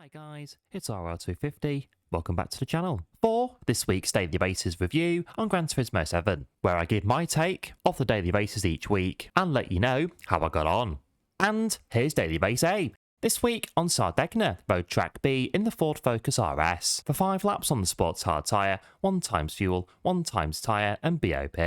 Hi guys, it's RR250. Welcome back to the channel for this week's Daily Races review on Gran Turismo 7, where I give my take of the daily races each week and let you know how I got on. And here's Daily Race A. This week on Sardegna, Road Track B in the Ford Focus RS, for 5 laps on the sports hard tyre, 1 times fuel, 1 times tyre and BOP.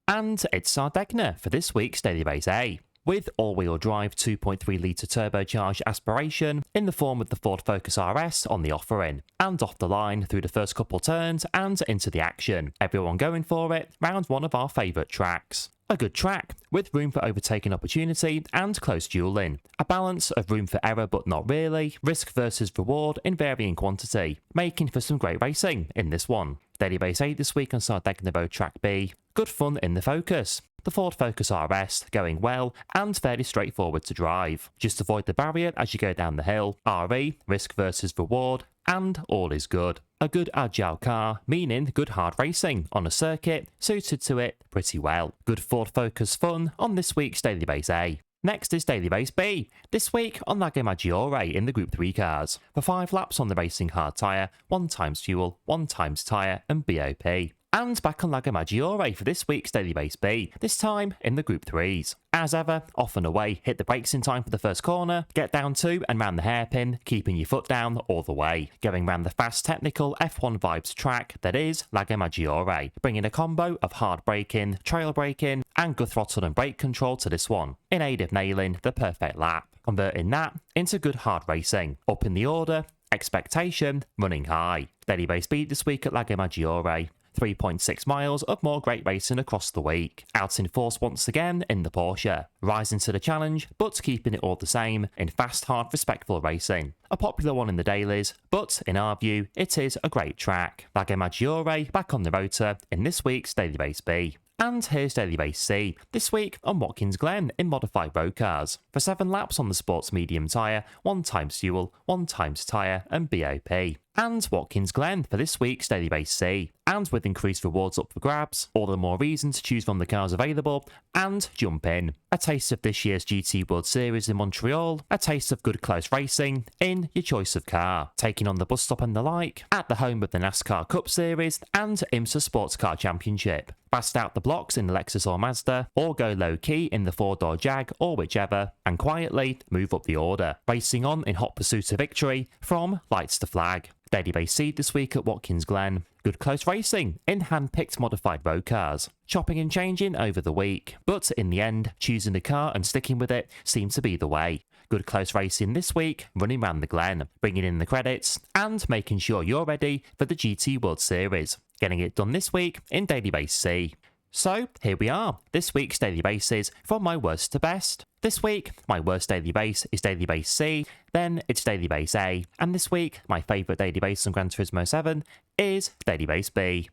And it's Sardegna for this week's Daily Race A, with all-wheel drive 2.3 litre turbocharged aspiration in the form of the Ford Focus RS on the offering, and off the line through the first couple turns and into the action. Everyone going for it, round one of our favourite tracks. A good track, with room for overtaking opportunity and close duelling. A balance of room for error but not really, risk versus reward in varying quantity, making for some great racing in this one. Daily Race 8 this week on Sardegna Road Track B. Good fun in the Focus. The Ford Focus RS going well and fairly straightforward to drive. Just avoid the barrier as you go down the hill, RE, risk versus reward, and all is good. A good agile car, meaning good hard racing on a circuit, suited to it pretty well. Good Ford Focus fun on this week's Daily Race A. Next is Daily Race B, this week on Lago Maggiore in the Group 3 cars, for 5 laps on the racing hard tyre, 1 times fuel, 1 times tyre and BOP. And back on Lago Maggiore for this week's Daily Race B, this time in the Group 3s. As ever, off and away, hit the brakes in time for the first corner, get down to and round the hairpin, keeping your foot down all the way. Going round the fast technical F1 vibes track that is Lago Maggiore, bringing a combo of hard braking, trail braking and good throttle and brake control to this one, in aid of nailing the perfect lap. Converting that into good hard racing, up in the order, expectation, running high. Daily Race B this week at Lago Maggiore. 3.6 miles of more great racing across the week. Out in force once again in the Porsche. Rising to the challenge, but keeping it all the same in fast, hard, respectful racing. A popular one in the dailies, but in our view, it is a great track. Lago Maggiore back on the rotor in this week's Daily Race B. And here's Daily Race C, this week on Watkins Glen in modified road cars, for 7 laps on the sports medium tyre, 1 times fuel, 1 times tyre and BOP. And Watkins Glen for this week's Daily Race C. And with increased rewards up for grabs, all the more reason to choose from the cars available and jump in. A taste of this year's GT World Series in Montreal, a taste of good close racing in your choice of car, taking on the bus stop and the like, at the home of the NASCAR Cup Series and IMSA Sports Car Championship. Blast out the blocks in the Lexus or Mazda, or go low-key in the 4-door Jag or whichever, and quietly move up the order, racing on in hot pursuit of victory from lights to flag. Daily Race C this week at Watkins Glen. Good close racing in hand-picked modified road cars. Chopping and changing over the week, but in the end, choosing a car and sticking with it seems to be the way. Good close racing this week, running round the Glen, bringing in the credits, and making sure you're ready for the GT World Series. Getting it done this week in Daily Race C. So, here we are, this week's daily races from my worst to best. This week, my worst daily race is Daily Race C, then it's Daily Race A, and this week, my favourite daily race on Gran Turismo 7 is Daily Race B.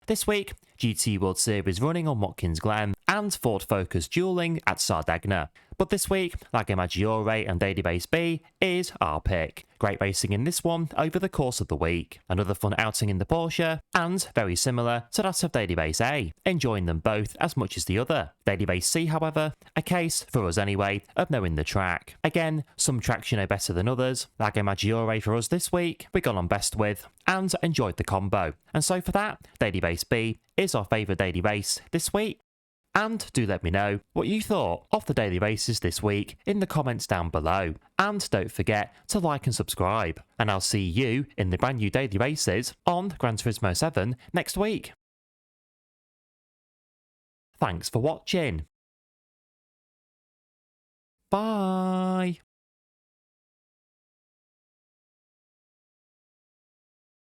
This week, GT World Series running on Watkins Glen and Ford Focus duelling at Sardegna. But this week, Lago Maggiore and Daily Race B is our pick. Great racing in this one over the course of the week. Another fun outing in the Porsche, and very similar to that of Daily Race A, enjoying them both as much as the other. Daily Race C, however, a case, for us anyway, of knowing the track. Again, some tracks you know better than others. Lago Maggiore for us this week, we got on best with, and enjoyed the combo. And so for that, Daily Race B is our favourite daily race this week. And do let me know what you thought of the daily races this week in the comments down below. And don't forget to like and subscribe. And I'll see you in the brand new daily races on Gran Turismo 7 next week. Thanks for watching. Bye.